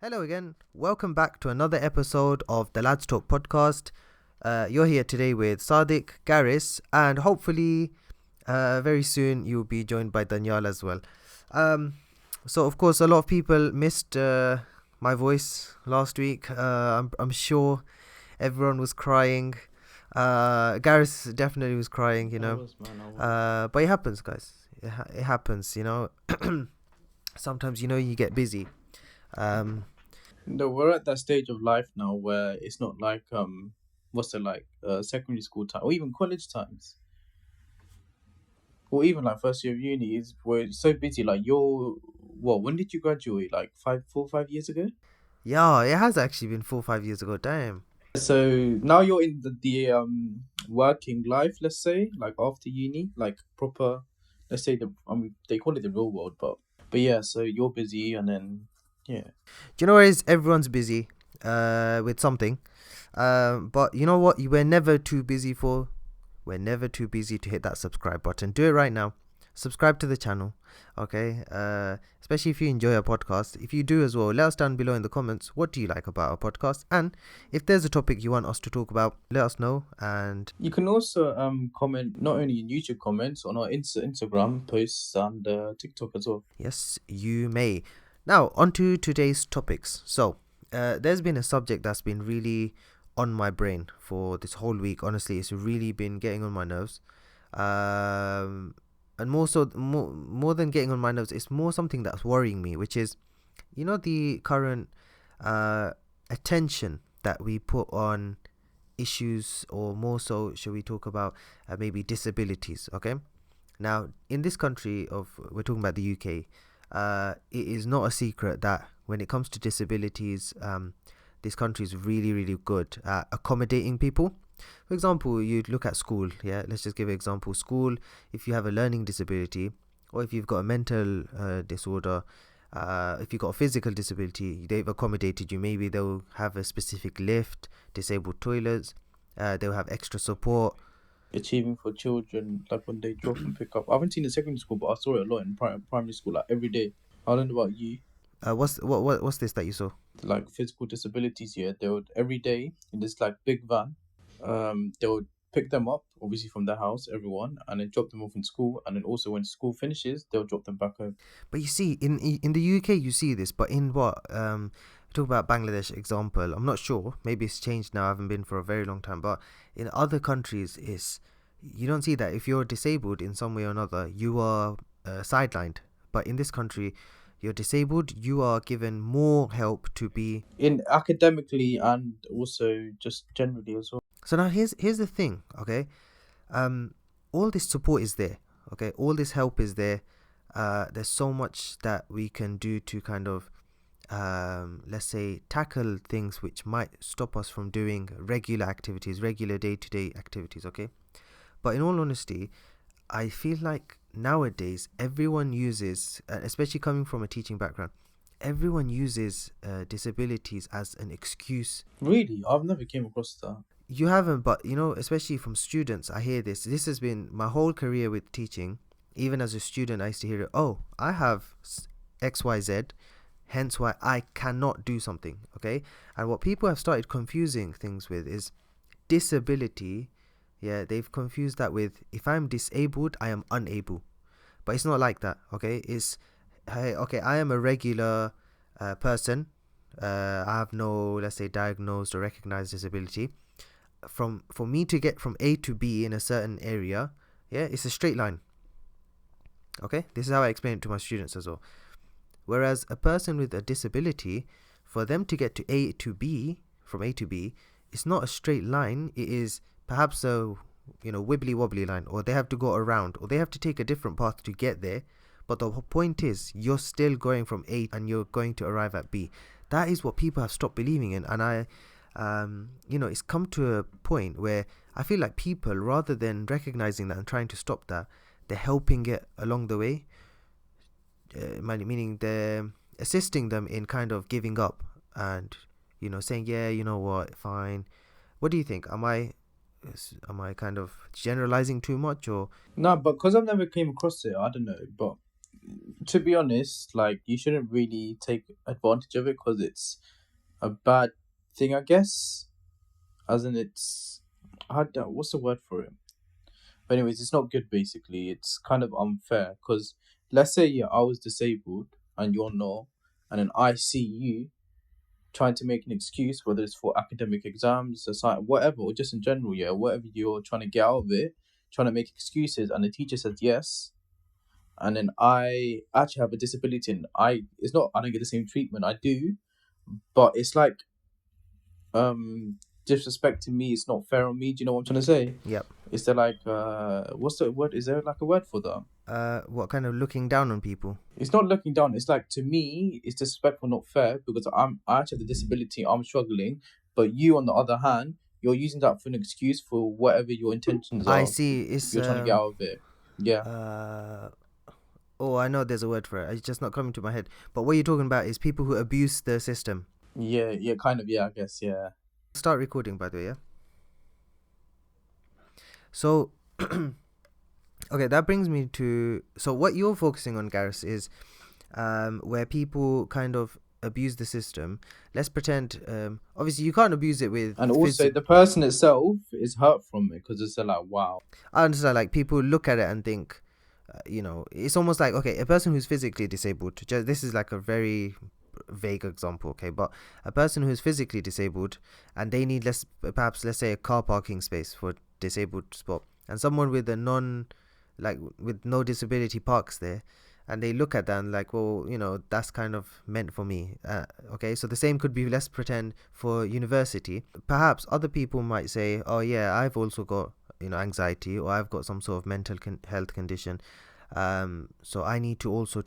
Hello again. Welcome back to another episode of the Lads Talk podcast. You're here today with Sadiq, Garis, and hopefully very soon you'll be joined by Daniel as well. Um, so, of course, a lot of people missed my voice last week. I'm sure everyone was crying. Garis definitely was crying, I was, man. I was. But it happens, guys. It happens. Sometimes, you get busy. Um, No, we're at that stage of life now where it's not like what's it like? Secondary school time or even college times, or even like first year of uni. Is we're so busy. Like you're, what? When did you graduate? Like 5 years ago. yeah, it has actually been 4 or 5 years ago. Damn. So now you're in the working life. Let's say like after uni, like proper. Let's say they call it the real world, but yeah. So you're busy, and then yeah. Do you know what it is? Everyone's busy with something. But you know what? We're never too busy for. We're never too busy to hit that subscribe button. Do it right now. Subscribe to the channel, okay? Especially if you enjoy our podcast. If you do as well, let us down below in the comments. What do you like about our podcast? And if there's a topic you want us to talk about, let us know. And You can also comment not only in YouTube comments on our Instagram posts and TikTok as well. yes, you may. Now, on to today's topics. So, there's been a subject that's been really on my brain for this whole week. Honestly, it's really been getting on my nerves. Um, and more than getting on my nerves, it's more something that's worrying me, which is, the current uh, attention that we put on issues, or more so, should we talk about maybe disabilities, okay? Now, in this country we're talking about the UK, it is not a secret that when it comes to disabilities, this country is really, really good at accommodating people. For example, you look at school, yeah, let's just give an example. School, if you have a learning disability, or if you've got a mental disorder, if you've got a physical disability, they've accommodated you. Maybe they'll have a specific lift, disabled toilets, they'll have extra support. Achieving for children, like when they drop and pick up. I haven't seen it in secondary school, but I saw it a lot in primary school, like every day. I don't know about you. What's this that you saw? Like physical disabilities here, they would every day in this like big van, they would pick them up, obviously from their house, everyone, and then drop them off in school. And then also when school finishes, they'll drop them back home. But you see, in the UK, you see this, but in what talk about Bangladesh example. I'm not sure. Maybe it's changed now. I haven't been for a very long time. But in other countries, is you don't see that. If you're disabled in some way or another, you are sidelined. But in this country, you're disabled. You are given more help to be. In academically and also just generally as well. So now here's the thing. Okay, all this support is there. Okay, all this help is there. There's so much that we can do to kind of let's say tackle things which might stop us from doing regular activities, regular day-to-day activities, okay? But in all honesty, I feel like nowadays everyone uses, especially coming from a teaching background, everyone uses disabilities as an excuse. Really, I've never came across that. You haven't, but especially from students, I hear this has been my whole career with teaching. Even as a student, I used to hear it. Oh, I have XYZ, hence why I cannot do something, okay? And what people have started confusing things with is disability. Yeah, they've confused that with, if I'm disabled, I am unable. But it's not like that, okay? It's, hey, okay, I am a regular person. I have no, let's say, diagnosed or recognized disability. For me to get from A to B in a certain area, yeah, it's a straight line. Okay, this is how I explain it to my students as well. Whereas a person with a disability, for them to get to A to B, from A to B, it's not a straight line. It is perhaps a wibbly wobbly line, or they have to go around, or they have to take a different path to get there. But the point is, you're still going from A and you're going to arrive at B. That is what people have stopped believing in, and it's come to a point where I feel like people, rather than recognizing that and trying to stop that, they're helping it along the way, meaning they're assisting them in kind of giving up and saying, yeah, you know what, fine. What do you think? Am I kind of generalizing too much, or? No, but because I've never came across it, I don't know. But to be honest, like you shouldn't really take advantage of it because it's a bad thing, I guess. As in, what's the word for it? But anyways, it's not good. Basically, it's kind of unfair because let's say yeah, I was disabled and you're not, and then I see you trying to make an excuse, whether it's for academic exams, whatever, or just in general, yeah, whatever you're trying to get out of it, trying to make excuses, and the teacher says yes, and then I actually have a disability, and it's not I don't get the same treatment, I do, but it's like disrespecting me. It's not fair on me. Do you know what I'm trying to say? Yep. Is there like what's the word? Is there like a word for that? What kind of looking down on people? It's not looking down. It's like to me, it's disrespectful, not fair, because I actually have the disability. I'm struggling, but you, on the other hand, you're using that for an excuse for whatever your intentions are. I see. It's You're trying to get out of it. Yeah. Oh, I know there's a word for it. It's just not coming to my head. But what you're talking about is people who abuse the system. Yeah, kind of, yeah, I guess, yeah. Start recording, by the way, yeah? So, okay, that brings me to... So what you're focusing on, Gareth, is where people kind of abuse the system. Let's pretend... obviously, you can't abuse it with... And also, the person itself is hurt from it because it's like, wow. I understand, like, people look at it and think... it's almost like, okay, a person who's physically disabled, this is like a very vague example, okay, but a person who's physically disabled and they need perhaps let's say a car parking space for disabled spot, and someone with with no disability parks there, and they look at that and like, well, that's kind of meant for me. Okay, so the same could be, let's pretend, for university. Perhaps other people might say, oh yeah, I've also got anxiety, or I've got some sort of mental health condition, so I need to also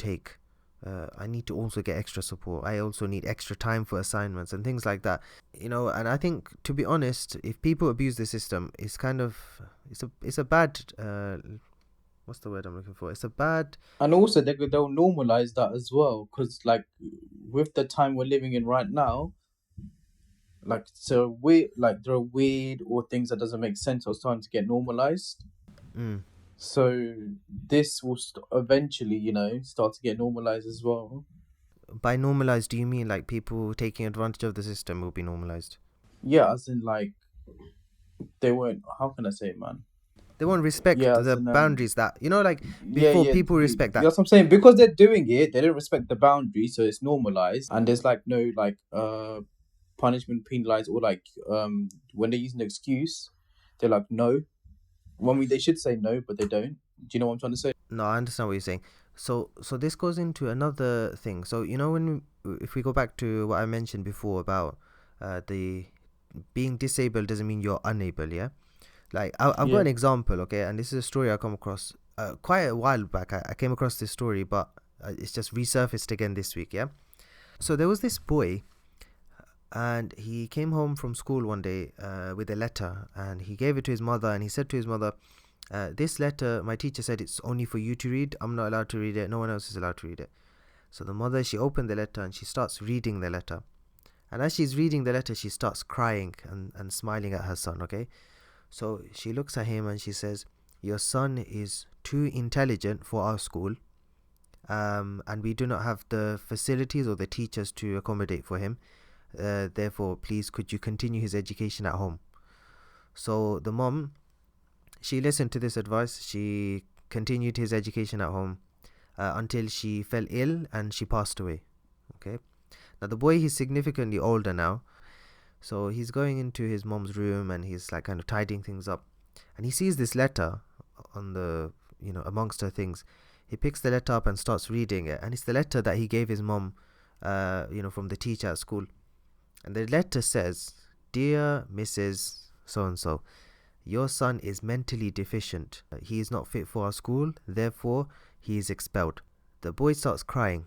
get extra support. I also need extra time for assignments and things like that. And I think, to be honest, if people abuse the system, it's kind of it's a bad what's the word I'm looking for? It's a bad. And also they'll normalize that as well, because like with the time we're living in right now, like so there are weird or things that doesn't make sense are starting to get normalized. So this will eventually, start to get normalized as well. By normalized, do you mean like people taking advantage of the system will be normalized? Yeah, as in like they won't. How can I say it, man? They won't respect the boundaries that like before. People respect that. That's what I'm saying. Because they're doing it, they don't respect the boundaries, so it's normalized, and there's like no like punishment, penalized, or like when they use an excuse, they're like no. They should say no, but they don't. Do you know what I'm trying to say? No, I understand what you're saying. So this goes into another thing. So if we go back to what I mentioned before about the being disabled doesn't mean you're unable, yeah? Like I've got an example, okay, and this is a story I come across quite a while back. I came across this story, but it's just resurfaced again this week, yeah? So there was this boy, and he came home from school one day with a letter, and he gave it to his mother, and he said to his mother, this letter, my teacher said it's only for you to read. I'm not allowed to read it. No one else is allowed to read it. So the mother, she opened the letter and she starts reading the letter. And as she's reading the letter, she starts crying and smiling at her son, okay? So she looks at him and she says, your son is too intelligent for our school, and we do not have the facilities or the teachers to accommodate for him. Therefore, please, could you continue his education at home? So the mom, she listened to this advice. She continued his education at home until she fell ill and she passed away. Okay. Now the boy, he's significantly older now. So he's going into his mom's room and he's like kind of tidying things up. And he sees this letter on the, amongst her things. He picks the letter up and starts reading it. And it's the letter that he gave his mom, from the teacher at school. And the letter says, Dear Mrs. So-and-so, your son is mentally deficient. He is not fit for our school. Therefore, he is expelled. The boy starts crying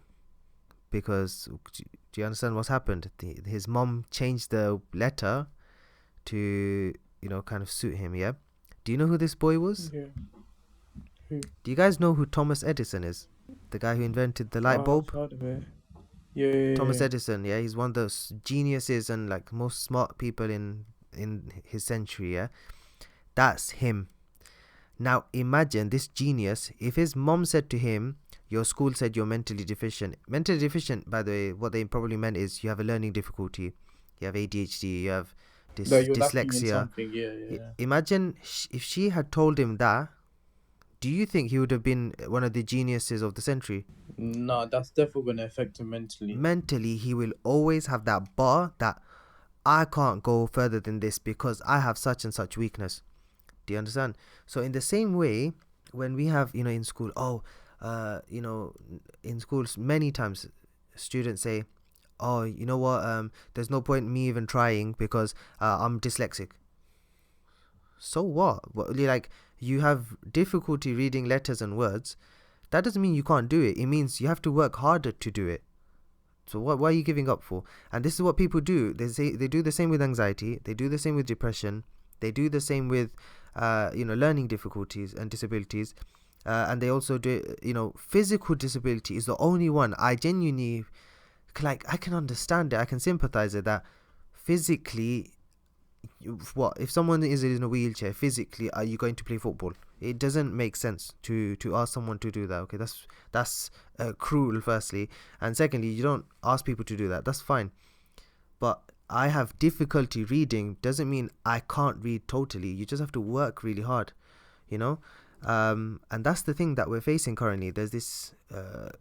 because, do you understand what's happened? His mom changed the letter to, kind of suit him, yeah? Do you know who this boy was? Yeah. Who? Do you guys know who Thomas Edison is? The guy who invented the light bulb? I've heard of it. Yeah. Thomas Edison, yeah? He's one of the geniuses and like most smart people in his century, yeah? That's him. Now imagine this genius, if his mom said to him, your school said you're mentally deficient. Mentally deficient, by the way, what they probably meant is you have a learning difficulty, you have ADHD, you have No, you're lacking in dyslexia. something. Yeah, yeah. Imagine if she had told him that, do you think he would have been one of the geniuses of the century? No, that's definitely gonna affect him mentally. Mentally, he will always have that bar that I can't go further than this because I have such and such weakness. Do you understand? So in the same way, when we have, in school, in schools, many times students say, oh, you know what, there's no point me even trying because I'm dyslexic. So what? Like, you have difficulty reading letters and words. That doesn't mean you can't do it. It means you have to work harder to do it. So what are you giving up for? And this is what people do. They do the same with anxiety. They do the same with depression. They do the same with learning difficulties and disabilities. And they also do, physical disability is the only one I genuinely, like, I can understand it. I can sympathize with that. Physically, what if someone is in a wheelchair? Physically, are you going to play football? It doesn't make sense to ask someone to do that. Okay, that's cruel, firstly, and secondly, you don't ask people to do that. That's fine, but I have difficulty reading doesn't mean I can't read totally. You just have to work really hard, you know. And that's the thing that we're facing currently. There's this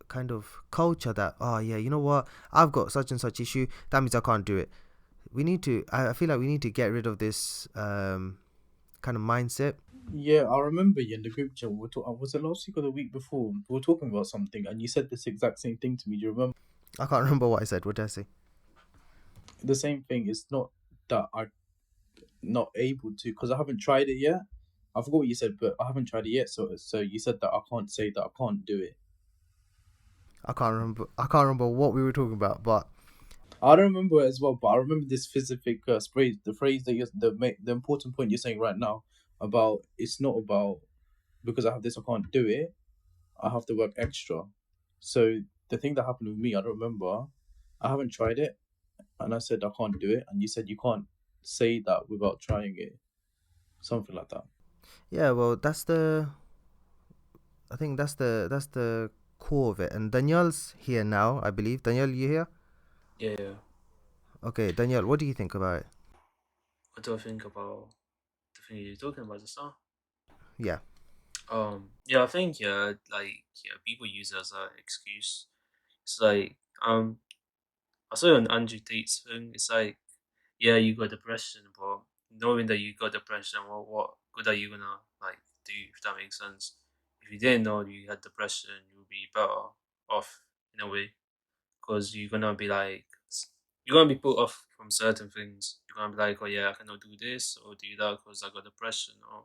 kind of culture that, oh yeah, you know what, I've got such and such issue, that means I can't do it. I feel like we need to get rid of this kind of mindset. Yeah, I remember you in the group chat. Was it last week or the week before? We were talking about something, and you said this exact same thing to me. Do you remember? I can't remember what I said. What did I say? The same thing. It's not that I'm not able to, because I haven't tried it yet. I forgot what you said, but I haven't tried it yet. So you said that I can't say that I can't do it. I can't remember what we were talking about, but I don't remember it as well, but I remember this specific phrase. The phrase that the important point you're saying right now about it's not about because I have this I can't do it. I have to work extra. So the thing that happened with me, I don't remember. I haven't tried it, and I said I can't do it, and you said you can't say that without trying it, something like that. yeah, well, I think that's the core of it. And Danielle's here now, I believe. Danielle, you here? Yeah, yeah. Okay, Danielle, what do you think about it? What do I think about the thing you're talking about just now? Yeah. Yeah, I think people use it as an excuse. It's like I saw on Andrew Tate's thing. It's like, yeah, you got depression, but knowing that you got depression, what good are you gonna like do if that makes sense? If you didn't know you had depression, you would be better off in a way because you're gonna be like you're gonna be put off from certain things. You're gonna be like, oh yeah, I cannot do this or do that because I got depression or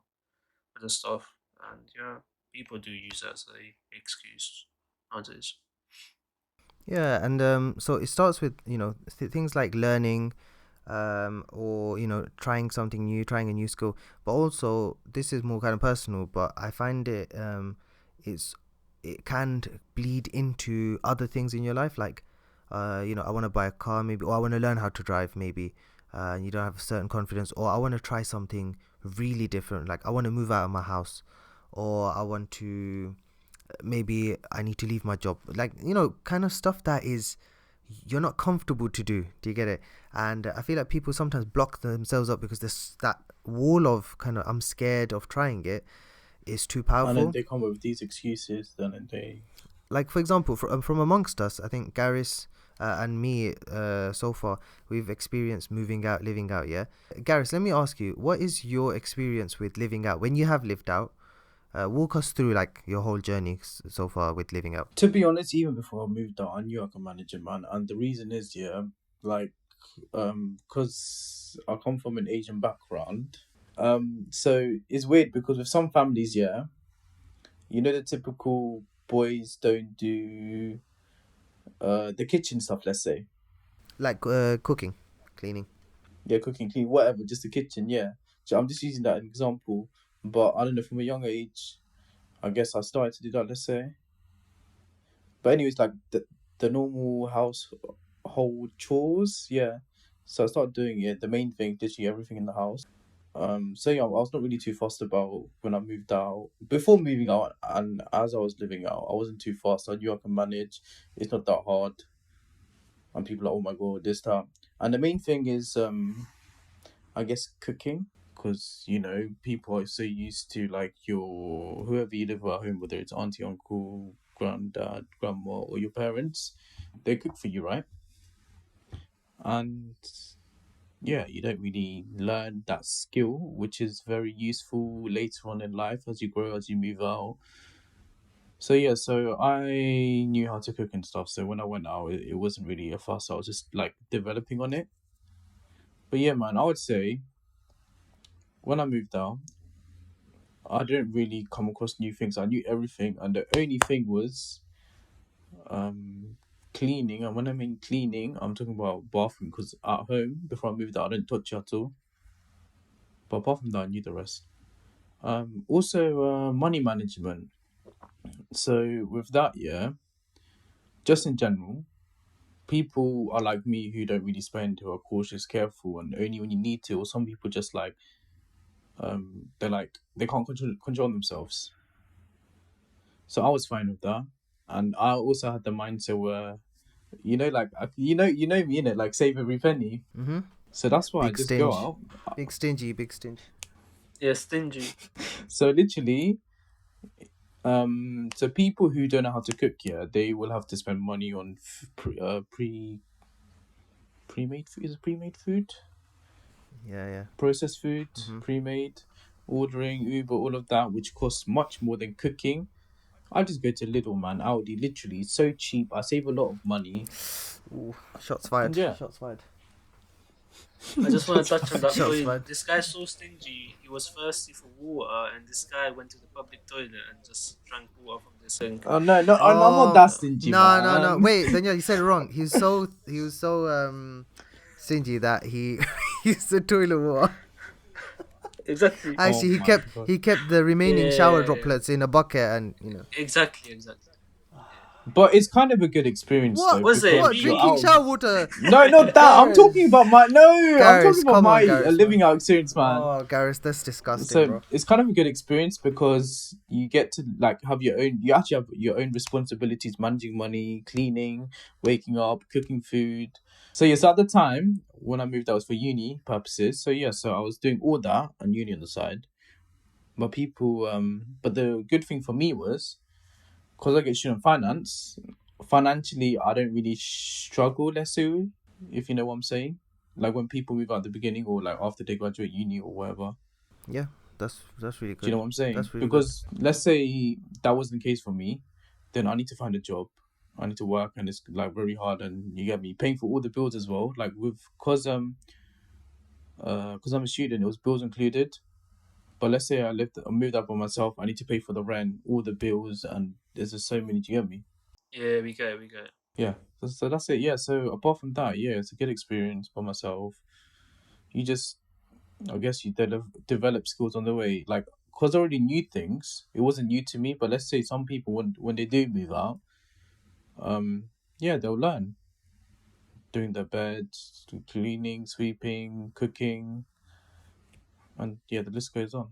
other stuff. And yeah, people do use that as a excuse nowadays. Yeah, and so it starts with, things like learning, or trying something new, trying a new skill. But also, this is more kind of personal, but I find it's it can bleed into other things in your life, like I want to buy a car, maybe, or I want to learn how to drive, maybe. And you don't have a certain confidence, or I want to try something really different, like I want to move out of my house, or I want to, maybe I need to leave my job, like, kind of stuff that is you're not comfortable to do. Do you get it? And I feel like people sometimes block themselves up because this that wall of kind of I'm scared of trying it is too And then powerful. they come up with these excuses. Then they Like, for example, from amongst us, I think Garris and me, so far we've experienced moving out, living out. Yeah, Garris, let me ask you, what is your experience with living out? When you have lived out, walk us through like your whole journey so far with living out. To be honest, even before I moved out, I knew I could manage it, man. And the reason is, yeah, like, because I come from an Asian background. So it's weird because with some families, yeah, the typical boys don't do the kitchen stuff. Let's say, Like cooking, cleaning. yeah, cooking, clean, whatever, just the kitchen, yeah. So I'm just using that as an example. But I don't know, from a younger age, I guess I started to do that. Let's say. But anyways, like the normal household chores, yeah. So I started doing it. The main thing, literally everything in the house. So yeah, I was not really too fussed about when I moved out. Before moving out, and as I was living out, I wasn't too fussed. I knew I can manage. It's not that hard. And people are, oh my god, this that. And the main thing is, I guess cooking, because people are so used to like your whoever you live with at home, whether it's auntie, uncle, granddad, grandma, or your parents, they cook for you, right? And yeah, you don't really learn that skill, which is very useful later on in life as you grow, as you move out. So yeah, so I knew how to cook and stuff. So when I went out, it wasn't really a fuss. I was just like developing on it. But yeah, man, I would say when I moved out, I didn't really come across new things. I knew everything, and the only thing was um cleaning. And when I mean cleaning, I'm talking about bathroom, because at home before I moved out, I didn't touch it at all. But apart from that, I knew the rest. Also, money management. So with that, yeah, just in general, people are like me who don't really spend, who are cautious, careful, and only when you need to. Or some people just like, they can't control themselves. So I was fine with that, and I also had the mindset where, you know me, innit? Like save every penny. Mm-hmm. So that's why I Big just go stingy. out. Big stingy. Big stingy. Yeah, stingy. So literally, so people who don't know how to cook, yeah, they will have to spend money on pre-made food. Is it pre-made food? Yeah. Processed food, Mhm. pre-made, ordering Uber, all of that, which costs much more than cooking. I just go to Lidl, man. Aldi, literally, it's so cheap. I save a lot of money. Ooh, shots fired. And yeah. Shots fired. I just want to touch on that Shots point. fired. This guy's so stingy. He was thirsty for water, and this guy went to the public toilet and just drank water from the sink. Oh no, I'm not that stingy, no, man. Wait, Daniel, you said it wrong. He was so stingy that he used the toilet water. Exactly. Actually, Oh my God. he kept the remaining shower Yeah. droplets in a bucket, and Exactly. But it's kind of a good experience, What though. was it? because What you're drinking out- shower water? No, not that. I'm Gareth. talking about my I'm Gareth, talking about come on, my Gareth, living out experience, man. Oh, Gareth, that's disgusting, So bro. it's kind of a good experience because you get to like have your own. You actually have your own responsibilities, managing money, cleaning, waking up, cooking food. So yes, at the time when I moved, that was for uni purposes. So yeah, so I was doing all that and uni on the side. But but the good thing for me was because I get student finance. Financially, I don't really struggle. Let's say, if you know what I'm saying. Like when people move out at the beginning or like after they graduate uni or whatever. Yeah, that's really good. Do you know what I'm saying? That's really because let's say that wasn't the case for me, then I need to find a job. I need to work, and it's like very hard, and you get me paying for all the bills as well. Like because I'm a student, it was bills included. But let's say I moved out by myself, I need to pay for the rent, all the bills, and there's just so many. Do you get me? Yeah, we get it. Yeah. So that's it. Yeah. So apart from that, yeah, it's a good experience by myself. You just, I guess, you develop skills on the way. Like, because I already knew things, it wasn't new to me. But let's say some people, when they do move out, yeah, they'll learn doing their beds, cleaning, sweeping, cooking, and yeah, the list goes on.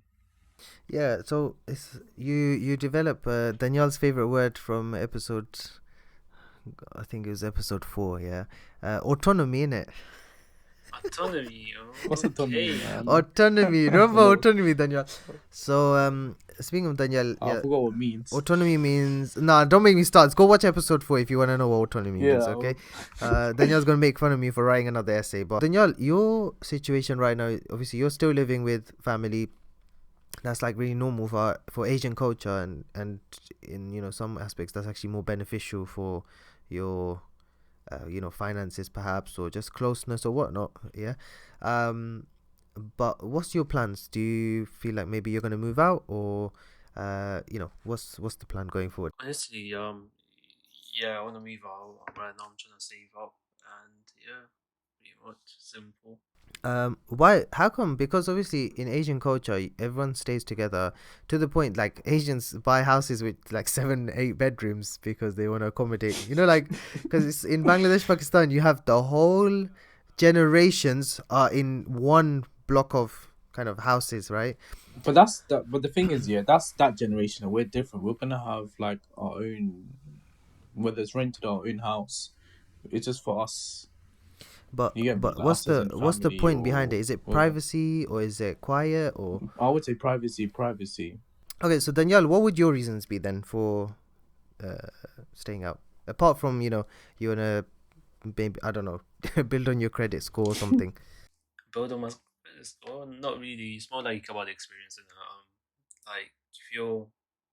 Yeah, so it's you develop Daniel's favorite word from episode, I think it was episode 4, yeah. Autonomy, innit? Autonomy. What's autonomy, okay. man? Autonomy. Remember autonomy, Daniel? So speaking of Daniel, I yeah, forgot what it means. autonomy means don't make me start. Go watch episode 4 if you want to know what autonomy Yeah, means, okay? Daniel's gonna make fun of me for writing another essay, but Daniel, your situation right now, obviously you're still living with family. That's like really normal for Asian culture, and in some aspects that's actually more beneficial for your finances perhaps, or just closeness or whatnot, yeah. But what's your plans? Do you feel like maybe you're gonna move out, or what's the plan going forward? Honestly, yeah, I want to move out. Right now, I'm trying to save up, and yeah, pretty much simple. Why? How come? Because obviously in Asian culture everyone stays together, to the point like Asians buy houses with like 7-8 bedrooms because they want to accommodate, like, because in Bangladesh, Pakistan, you have the whole generations are in one block of kind of houses, right? But that's that. But the thing is, yeah, that's that generation. And we're different. We're gonna have like our own, whether it's rented or our own house. It's just for us. You get me? But Like us as in what's the family point behind it? or Is it whatever. privacy or is it quiet or? I would say privacy, privacy. Okay, so Danielle, what would your reasons be then for uh, staying out? Apart from, you wanna maybe, I don't know, build on your credit score or something. Build on my well, not really. It's more like about the experience. And like if you're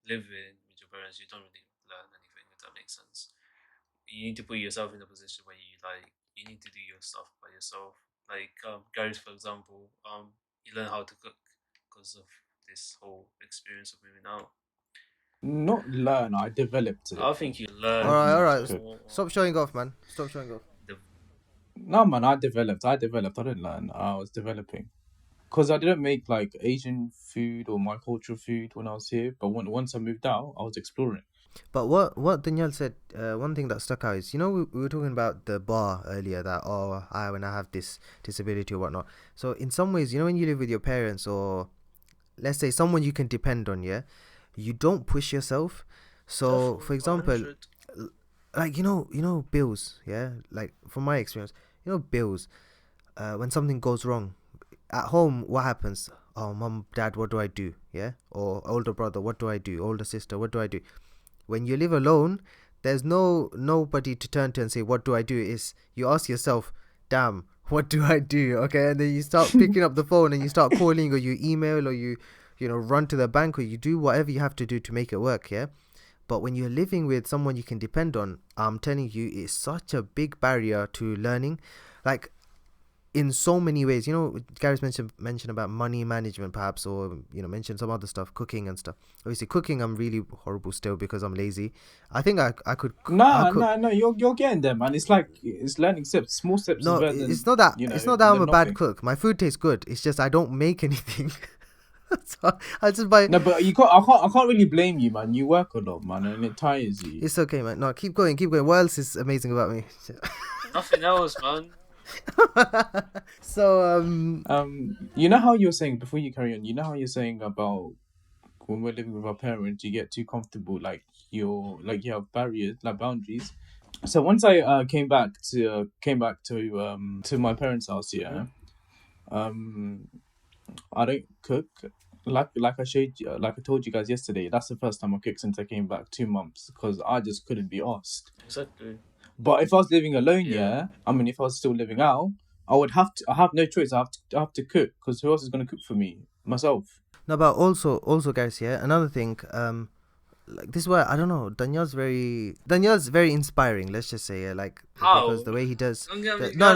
living with your parents, you don't really learn anything. If that makes sense. You need to put yourself in a position where you need to do your stuff by yourself. Like Gareth, for example, you learn how to cook because of this whole experience of moving out. Not learn. I developed it. I think you learn All Mhm. right. more. Stop showing off, man. Stop showing off. No, man. I developed. I didn't learn. I was developing. Because I didn't make like Asian food or my cultural food when I was here. But once I moved out, I was exploring. But what Danielle said, one thing that stuck out is, we were talking about the bar earlier, that, when I have this disability or whatnot. So in some ways, when you live with your parents, or let's say someone you can depend on, yeah, you don't push yourself. So for example, 100. like, bills, yeah, like from my experience, bills, when something goes wrong at home, what happens? Oh, mom, dad, what do I do? Yeah, or older brother, what do I do? Older sister, what do I do? When you live alone, there's nobody to turn to and say, what do I do? Is you ask yourself, damn, what do I do? Okay, and then you start picking up the phone and you start calling, or you email, or you run to the bank, or you do whatever you have to do to make it work. Yeah. But when you're living with someone you can depend on, I'm telling you, it's such a big barrier to learning. Like, in so many ways, Gary's mentioned about money management, perhaps, or mentioned some other stuff, cooking and stuff. Obviously, cooking, I'm really horrible still because I'm lazy. I think I could. Nah, I could. nah, no. You're getting there, man. It's like it's learning steps. Small steps is No, better than it's not that. It's not that I'm a than bad nothing. cook. My food tastes good. It's just I don't make anything. So I just buy. No, but you can't. I can't really blame you, man. You work a lot, man, and it tires you. It's okay, man. No, keep going, keep going. What else is amazing about me? Nothing else, man. So You know how you were saying before you carry on. You know how you're saying about when we're living with our parents, you get too comfortable, like you have barriers, like boundaries. So once I came back to my parents' house, yeah. I don't cook. Like I showed you, like I told you guys yesterday. That's the first time I cooked since I came back 2 months because I just couldn't be asked. Exactly. But if I was living alone, Yeah. if I was still living out, I would have to. I have no choice. I have to cook because who else is gonna cook for me? Myself. no, but also, guys, yeah. Another thing, like, this is why I don't know. Danielle's very inspiring. Let's just say, yeah, like, How? because the way he does. Don't get me No,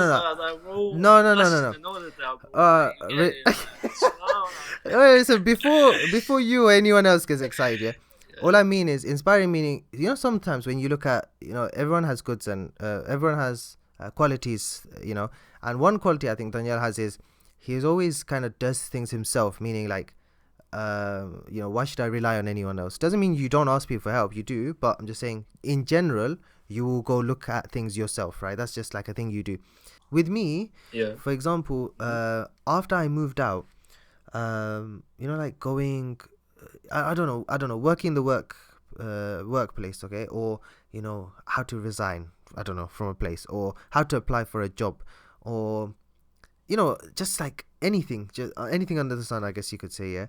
so before you or anyone else gets excited, yeah. All I mean is inspiring, meaning, sometimes when you look at, everyone has goods and everyone has qualities, and one quality I think Danielle has is he's always kind of does things himself, meaning like, why should I rely on anyone else? Doesn't mean you don't ask people for help, you do, but I'm just saying, in general, you will go look at things yourself, right? That's just like a thing you do. With me, Yeah. for example, after I moved out, like going, I don't know, working the workplace, okay, or how to resign, I don't know, from a place, or how to apply for a job, or just like anything, just anything under the sun, I guess you could say, yeah.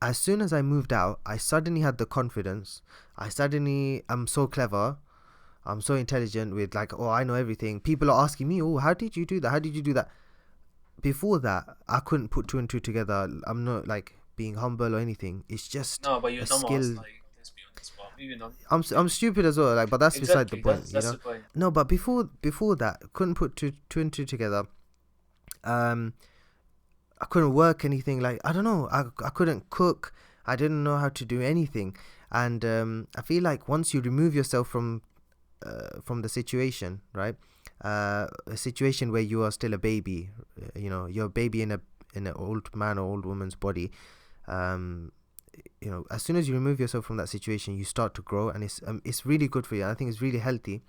As soon as I moved out, I suddenly had the confidence. I'm so clever. I'm so intelligent with, like, oh, I know everything. People are asking me, oh, how did you do that? How did you do that? Before that, I couldn't put two and two together. I'm not like being humble or anything. It's just No, but you're a dumbass. skill. Like, let's be honest. But moving on. I'm stupid as well. Like, but that's beside the Exactly. point. That's the point. No, but before that, couldn't put two and two together. I couldn't work anything. Like, I don't know. I couldn't cook. I didn't know how to do anything. And I feel like once you remove yourself from the situation, right? A situation where you are still a baby, you're a baby in an old man or old woman's body. As soon as you remove yourself from that situation, you start to grow, and it's really good for you. I think it's really healthy.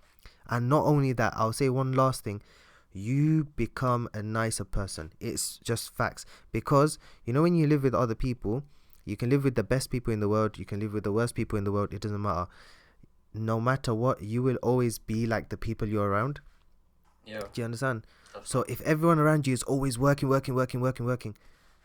And not only that, I'll say one last thing. you become a nicer person. It's just facts. Because, when you live with other people, you can live with the best people in the world, you can live with the worst people in the world, it doesn't matter. No matter what, you will always be like the people you're around. Yeah, Do you understand? So definitely. if everyone around you is always working,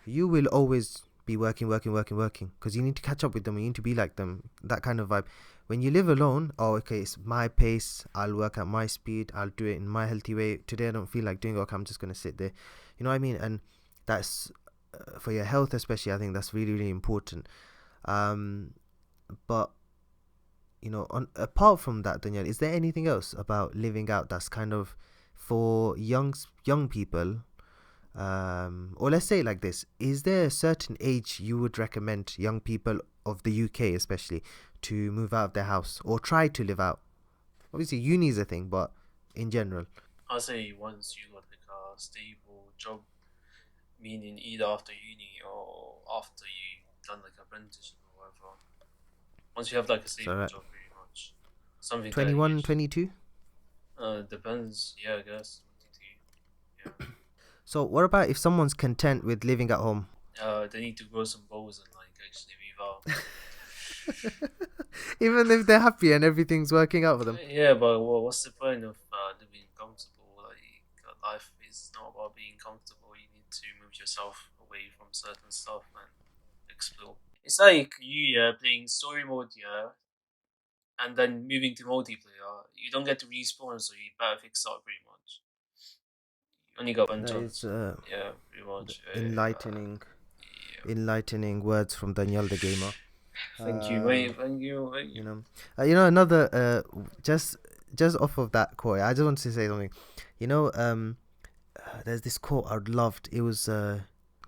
you will always be working, because you need to catch up with them, you need to be like them, that kind of vibe. When you live alone, okay, it's my pace, I'll work at my speed, I'll do it in my healthy way. Today I don't feel like doing it, okay, I'm just going to sit there. You know what I mean? And that's, for your health especially, I think that's really, really important. But, apart from that, Danielle, is there anything else about living out that's kind of for young people, or let's say it like this: is there a certain age you would recommend young people of the UK, especially, to move out of their house or try to live out? Obviously, uni is a thing, but in general. I say once you got like a stable job, meaning either after uni or after you done like apprenticeship or whatever. Once you have like a So, stable job, pretty much something that 21, gives. 22. Depends. Yeah, I guess 22. So, what about if someone's content with living at home? Yeah. They need to grow some balls and like actually move out. Even if they're happy and everything's working out for them. Yeah, but what's the point of living comfortable? Like life is not about being comfortable. You need to move yourself away from certain stuff and explore. It's like you playing story mode, and then moving to multiplayer. You don't get to respawn, so you better fix up pretty much. You only got one That is chance. Yeah, pretty much. enlightening, Yeah. enlightening words from Daniel the gamer. Thank you, mate. Thank you. Thank You you. know, another just off of that quote, I just want to say something. There's this quote I loved. It was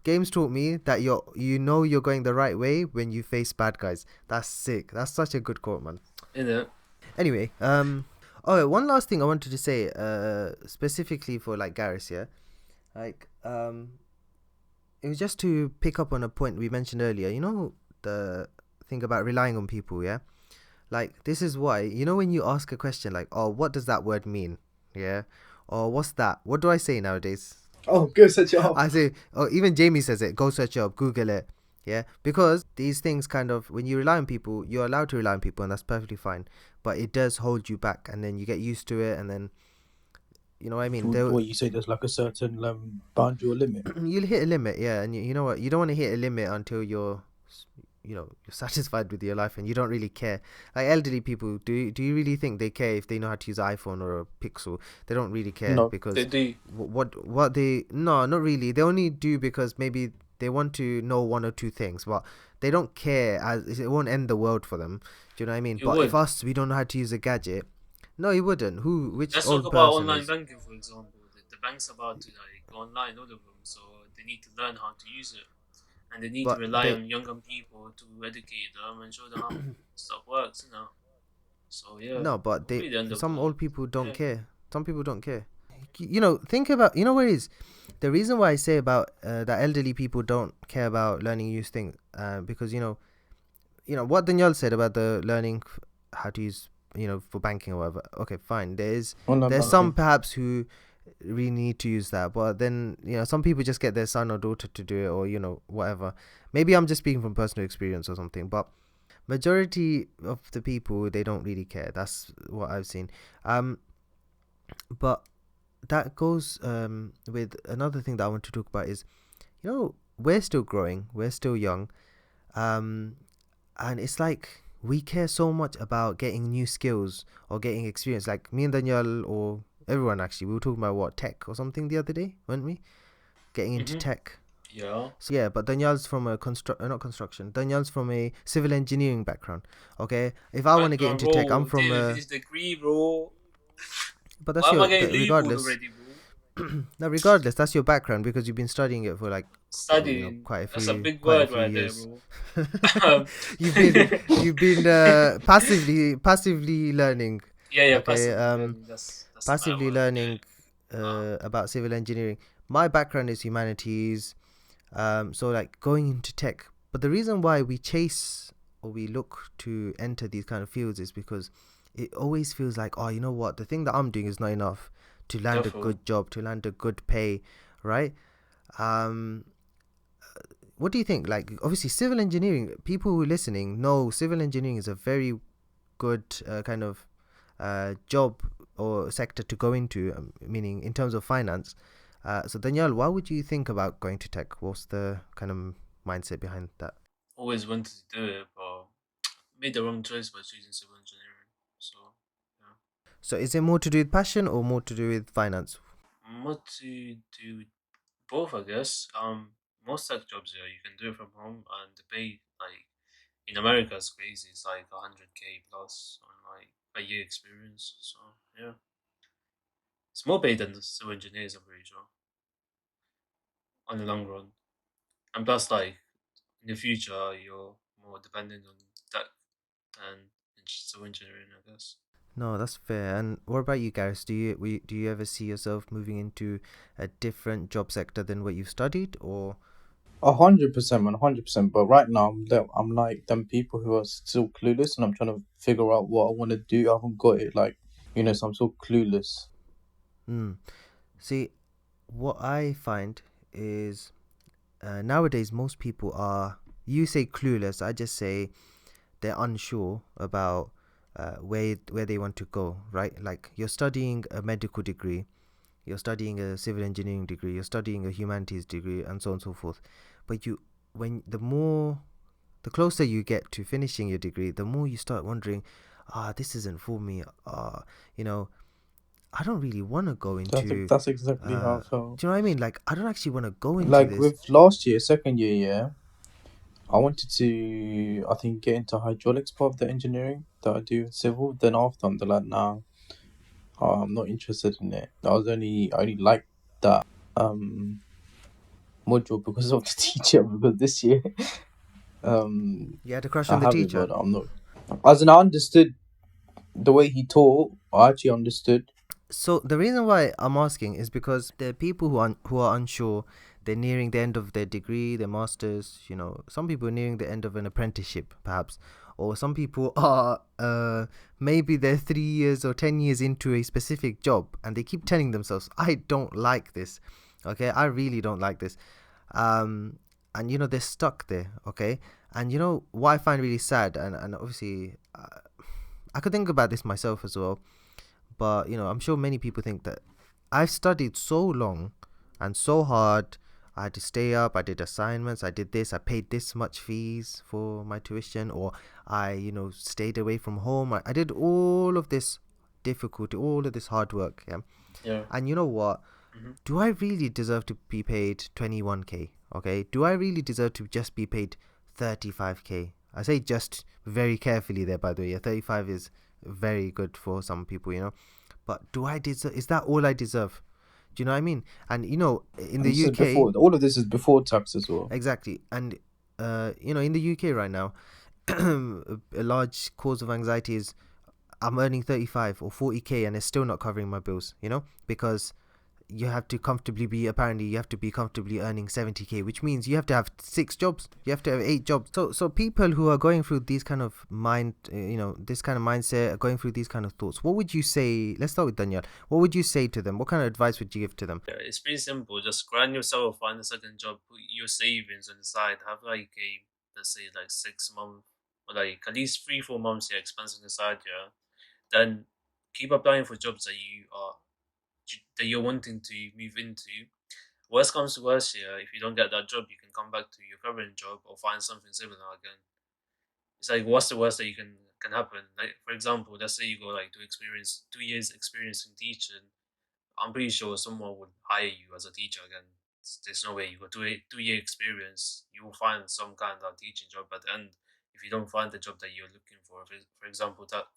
games taught me that you're going the right way when you face bad guys. That's sick. That's such a good quote, man. In it. Anyway, oh, one last thing I wanted to say, specifically for like Garrus, yeah, like it was just to pick up on a point we mentioned earlier. The thing about relying on people, yeah. Like, this is why, when you ask a question like, oh, what does that word mean? Yeah. Or what's that? What do I say nowadays? Oh, go search it up. I say, or even Jamie says it, go search it up, Google it. Yeah. Because these things kind of, when you rely on people, you're allowed to rely on people, and that's perfectly fine. But it does hold you back, and then you get used to it, and then, you know what I mean? What you say? There's like a certain boundary or limit. You'll hit a limit, yeah. And you know what? You don't want to hit a limit until you're satisfied with your life and you don't really care. Like elderly people, do you really think they care if they know how to use an iPhone or a Pixel? They don't really care, No. because They do. what they, no, not really. They only do because maybe they want to know one or two things, but they don't care, as it won't end the world for them. Do you know what I mean? It But if would. us, we don't know how to use a gadget. No, you wouldn't. Which Let's talk old about person online is? banking, for example. The bank's about to like go online, all of them, so they need to learn how to use it, and they need to But rely on younger people to educate them and show them how stuff works. So yeah, no, but it'll be the end of the some world. old people don't Yeah. care. Some people don't care. Think about, what it is. The reason why I say about that elderly people don't care about learning use things, because what Danielle said about the learning how to use, for banking or whatever. Okay, fine. There's Online some banking. perhaps who really need to use that, but then some people just get their son or daughter to do it, or whatever. Maybe I'm just speaking from personal experience or something, but majority of the people, they don't really care. That's what I've seen. But that goes with another thing that I want to talk about is, we're still growing, we're still young, and it's like we care so much about getting new skills or getting experience. Like me and Danielle, or everyone, actually, we were talking about what, tech or something the other day, weren't we? Getting into Mhm. tech. Yeah. So yeah, but Danielle's from a not construction. Danielle's from a civil engineering background. Okay, if I want to get Background, into tech, I'm bro. from Didn't a. finish the degree, bro. But Why that's am I getting labeled regardless. already, bro? No, regardless, that's your background because you've been studying it for like, Studying. quite a That's a few big word right there, years. bro. You've been passively learning. Yeah, Okay, passively learning. That's a better passively word. learning Uh, about civil engineering. My background is humanities, so like going into tech. But the reason why we chase or we look to enter these kind of fields is because it always feels like, oh, you know what, the thing that I'm doing is not enough to land a Therefore, good job, to land a good pay, right? Um, what do you think? Like, obviously, civil engineering. People who are listening know civil engineering is a very good kind of job or sector to go into, meaning in terms of finance. So Danielle, why would you think about going to tech? What's the kind of mindset behind that? always wanted to do it, but made the wrong choice by choosing civil engineering. So, yeah. So is it more to do with passion or more to do with finance? What to do with both, I guess. Most tech jobs here, you can do it from home, and the pay, like, in America, is crazy. It's like 100K plus on like a year experience. So, yeah. It's more paid than the civil engineers, I'm pretty sure, on the long run. And plus, like, in the future, you're more dependent on tech than civil engineering, I guess. No, that's fair. And what about you, Gareth? Do you ever see yourself moving into a different job sector than what you've studied, or 100%, man, 100%. But right now, I'm like them people who are still clueless, and I'm trying to figure out what I want to do. I haven't got it, like, so I'm still clueless. see, what I find is nowadays most people are. You say clueless. I just say they're unsure about where they want to go. Right? Like you're studying a medical degree, you're studying a civil engineering degree, you're studying a humanities degree, and so on and so forth. But the closer you get to finishing your degree, the more you start wondering, this isn't for me. You know, I don't really want to go into. That's exactly how I felt. Do you know what I mean? Like, I don't actually want to go into Like this. with last year, second year, yeah, I wanted to, I think, get into hydraulics part of the engineering that I do in civil. Then after, I'm like, nah, I'm not interested in it. I only liked that module because of the teacher. Because this year, You had a crush I on the have it, teacher. but I'm not. As in, I understood the way he taught. I actually understood. So the reason why I'm asking is because there are people who are unsure. They're nearing the end of their degree, their masters. You know, some people are nearing the end of an apprenticeship, perhaps, or some people are maybe they're 3 years or 10 years into a specific job, and they keep telling themselves, "I don't like this." Okay, I really don't like this. Um, and they're stuck there. Okay, and what I find really sad, and obviously, I could think about this myself as well, but I'm sure many people think that I've studied so long and so hard. I had to stay up, I did assignments, I did this, I paid this much fees for my tuition, or I stayed away from home. I did all of this difficulty, all of this hard work, yeah. Yeah. And you know what, Hmm. do I really deserve to be paid 21k? Okay, do I really deserve to just be paid 35k? I say just very carefully there, by the way. Yeah, 35 is very good for some people, but do I deserve? Is that all I deserve? Do you know what I mean? And in And the this is UK, before. All of this is before tax as well. exactly. And in the UK right now, a large cause of anxiety is I'm earning 35 or 40k and it's still not covering my bills. Because you have to be comfortably earning 70k, which means you have to have 6 jobs, you have to have 8 jobs. So people who are going through these kind of this kind of mindset, going through these kind of thoughts, what would you say? Let's start with Daniel. What would you say to them? What kind of advice would you give to them? Yeah, it's pretty simple. Just grind yourself, find a second job, put your savings on the side, have like a, let's say, like 6 month or like at least 3-4 months your expense on the side, yeah. Then keep applying for jobs that you're wanting to move into. Worst comes to worst, yeah, if you don't get that job, you can come back to your current job or find something similar again. It's like, what's the worst that you can happen? Like, for example, let's say you go like to experience 2 years experience in teaching. I'm pretty sure someone would hire you as a teacher again. There's no way you got 2 year experience. You will find some kind of teaching job at the end. If you don't find the job that you're looking for example, that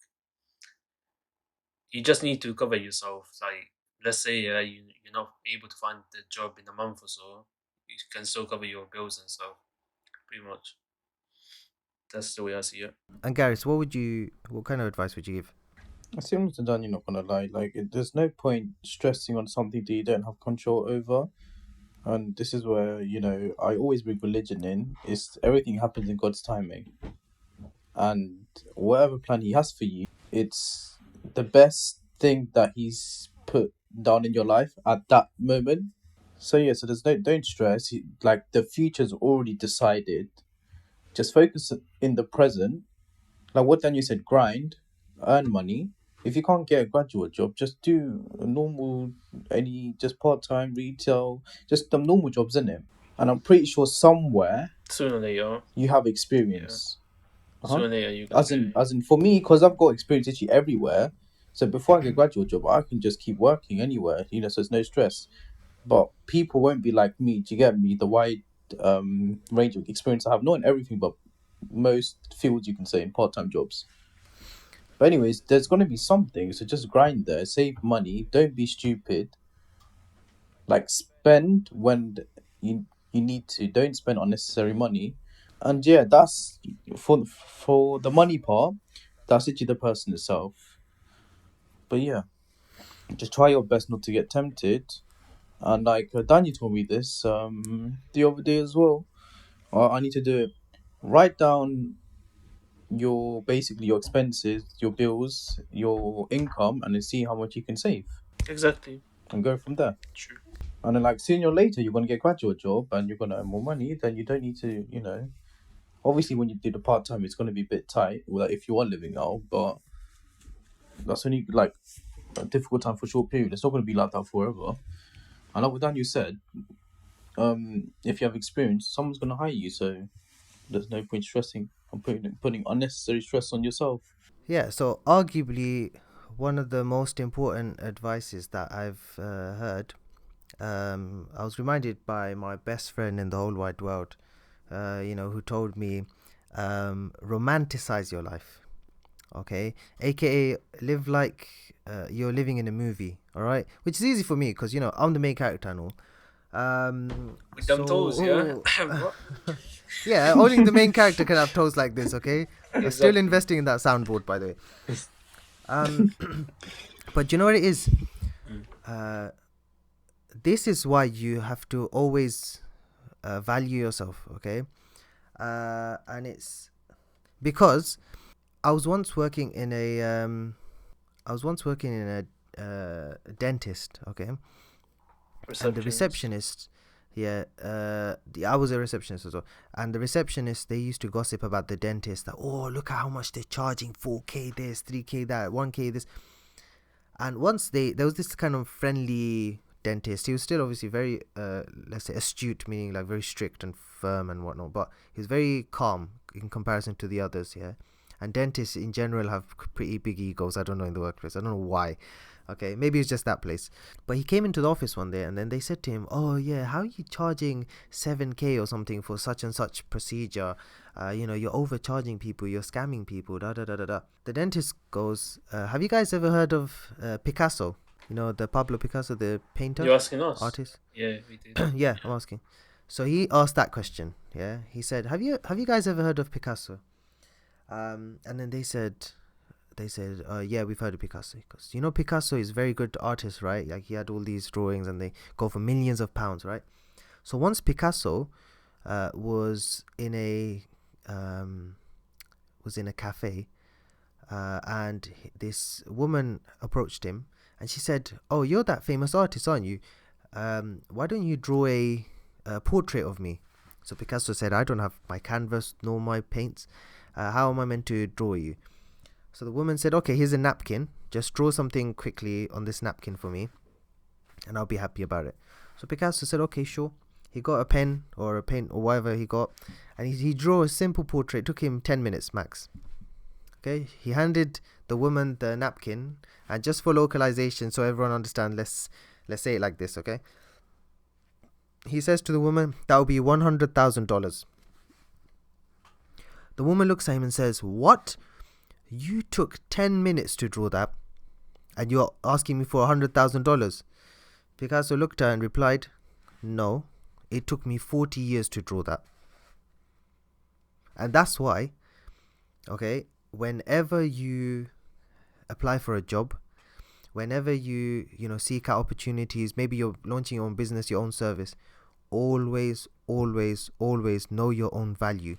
you just need to cover yourself. Like, let's say you're not able to find the job in a month or so, you can still cover your bills and stuff. Pretty much. That's the way I see it. And Gareth, what kind of advice would you give? Similar to Dan, you're not gonna lie. Like, there's no point stressing on something that you don't have control over. And this is where I always bring religion in. It's everything happens in God's timing, and whatever plan He has for you, it's the best thing that He's put down in your life at that moment. So yeah, so there's no, don't stress. Like the future's already decided. Just focus in the present. Like what Daniel said, grind, earn money. If you can't get a graduate job, just do a normal, just part time retail, just the normal jobs in it. And I'm pretty sure somewhere Sooner or later, you have experience. sooner or later you're gonna get. As in, for me, because I've got experience literally everywhere. So before I get a graduate job, I can just keep working anywhere. So it's no stress. But people won't be like me. Do you get me? The wide range of experience I have, not in everything, but most fields you can say in part-time jobs. But anyways, there's gonna be something. So just grind there, save money. Don't be stupid. Like spend when you need to. Don't spend unnecessary money. And yeah, that's for the money part. That's literally the person itself. But yeah, just try your best not to get tempted. And like Daniel told me this the other day as well. I need to do it. Write down your expenses, your bills, your income, and then see how much you can save, Exactly. and go from there. True. And then like sooner or later, you're gonna get a graduate job, and you're gonna earn more money. Then you don't need to, Obviously, when you do the part time, it's gonna be a bit tight. Well, like, if you are living out, but that's only like a difficult time for a short period. It's not gonna be like that forever. And like what Daniel said, if you have experience, someone's gonna hire you. So there's no point stressing and putting unnecessary stress on yourself. Yeah, so arguably one of the most important advices that I've heard, I was reminded by my best friend in the whole wide world, who told me, romanticize your life, okay? AKA live like you're living in a movie, all right? Which is easy for me because, I'm the main character and all. With them toes, yeah. What? Yeah, only the main character can have toes like this, okay? I'm still Exactly. investing in that soundboard, by the way. But you know what it is? This is why you have to always value yourself, okay? And it's because I was once working in a dentist, okay? And the receptionist, yeah, I was a receptionist as well. And the receptionist, they used to gossip about the dentist that, oh, look at how much they're charging, 4K this, 3K that, 1K this. And once there was this kind of friendly dentist. He was still obviously very, let's say, astute, meaning like very strict and firm and whatnot. But he was very calm in comparison to the others, yeah. And dentists in general have pretty big egos. I don't know in the workplace. I don't know why. Okay, maybe it's just that place. But he came into the office one day and then they said to him, oh yeah, how are you charging 7K or something for such and such procedure? You're overcharging people, you're scamming people, da da da da da. The dentist goes, have you guys ever heard of Picasso? The Pablo Picasso, the painter? You're asking us? Artist? Yeah, we did. Yeah, I'm asking. So he asked that question, yeah? He said, have you guys ever heard of Picasso? And then they said, yeah, we've heard of Picasso. Because Picasso is a very good artist, right? Like he had all these drawings and they go for millions of pounds, right? So once Picasso was in a cafe, and this woman approached him and she said, oh, you're that famous artist, aren't you? Why don't you draw a portrait of me? So Picasso said, I don't have my canvas nor my paints. How am I meant to draw you? So the woman said, okay, here's a napkin. Just draw something quickly on this napkin for me and I'll be happy about it. So Picasso said, okay, sure. He got a pen or a paint or whatever he got, and he drew a simple portrait. It took him 10 minutes max. Okay, he handed the woman the napkin, and just for localization so everyone understands, let's say it like this, okay? He says to the woman, that will be $100,000. The woman looks at him and says, what? You took 10 minutes to draw that, and you're asking me for $100,000? Picasso looked at her and replied, no, it took me 40 years to draw that. And that's why, okay, whenever you apply for a job, whenever you seek out opportunities, maybe you're launching your own business, your own service, always know your own value.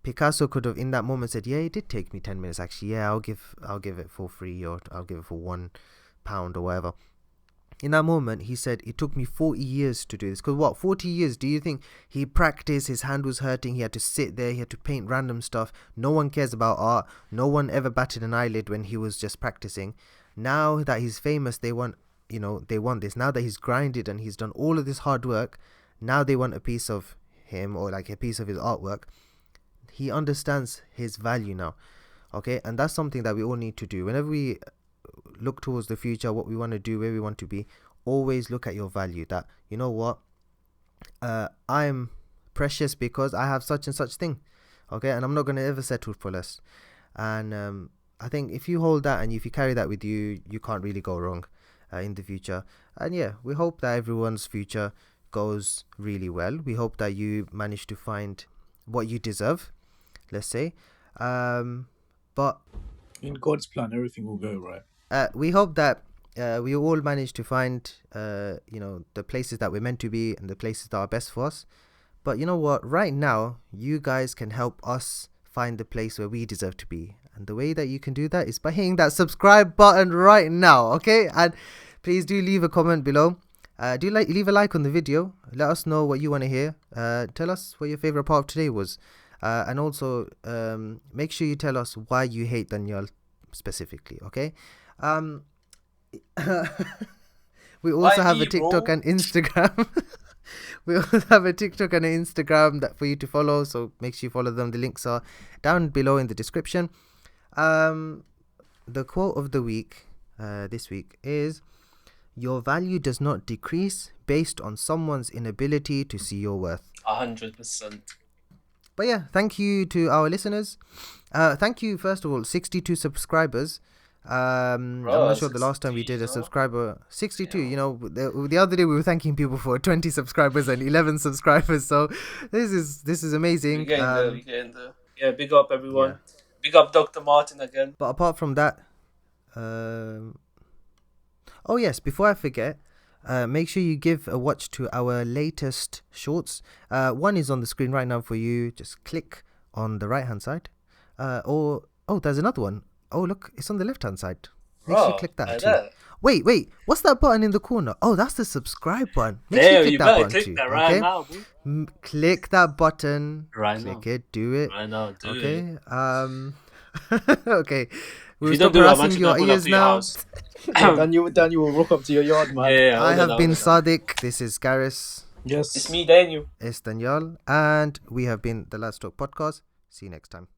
Picasso could have in that moment said, yeah, it did take me 10 minutes actually, yeah, I'll give it for free, or I'll give it for £1 or whatever. in that moment, he said, it took me 40 years to do this. Because what, 40 years? Do you think he practiced, his hand was hurting, he had to sit there, he had to paint random stuff. No one cares about art. No one ever batted an eyelid when he was just practicing. Now that he's famous, they want, they want this. Now that he's grinded and he's done all of this hard work, now they want a piece of him, or like a piece of his artwork. He understands his value now. Okay, and that's something that we all need to do. Whenever we look towards the future, what we want to do, where we want to be, always look at your value. That, you know what, I'm precious because I have such and such thing. Okay, and I'm not going to ever settle for less. And I think if you hold that and if you carry that with you, you can't really go wrong in the future. And yeah, we hope that everyone's future goes really well. We hope that you manage to find what you deserve, let's say. But in God's plan, everything will go right. We hope that we all manage to find the places that we're meant to be and the places that are best for us. But you know what, right now you guys can help us find the place where we deserve to be, and the way that you can do that is by hitting that subscribe button right now. Okay, and please do leave a comment below. Leave a like on the video. Let us know what you want to hear. Tell us what your favorite part of today was, and also make sure you tell us why you hate Daniel specifically. Okay. We also have a TikTok and Instagram. We also have a TikTok and an Instagram that for you to follow, so make sure you follow them. The links are down below in the description. The quote of the week this week is, your value does not decrease based on someone's inability to see your worth. 100%. But yeah, thank you to our listeners. Thank you, first of all, 62 subscribers. I'm not sure the last time we did a subscriber. 62. Yeah. The other day we were thanking people for 20 subscribers and 11 subscribers. So this is amazing. We're getting there. Yeah, big up everyone. Yeah. Big up Dr. Martin again. But apart from that, oh yes, before I forget, make sure you give a watch to our latest shorts. One is on the screen right now for you. Just click on the right hand side. There's another one. Oh, look, it's on the left-hand side. Make sure you click that too. Wait, what's that button in the corner? Oh, that's the subscribe button. Make sure you click that button too. That right now, bro. Click that button. Right now. Click it. Do it. Right now. Do it. Okay. We'll stop harassing your ears now. Daniel will walk up to your yard, man. Yeah, I have been Sadiq. This is Garis. Yes. It's me, Daniel. It's Daniel. And we have been the Lads Talk Podcast. See you next time.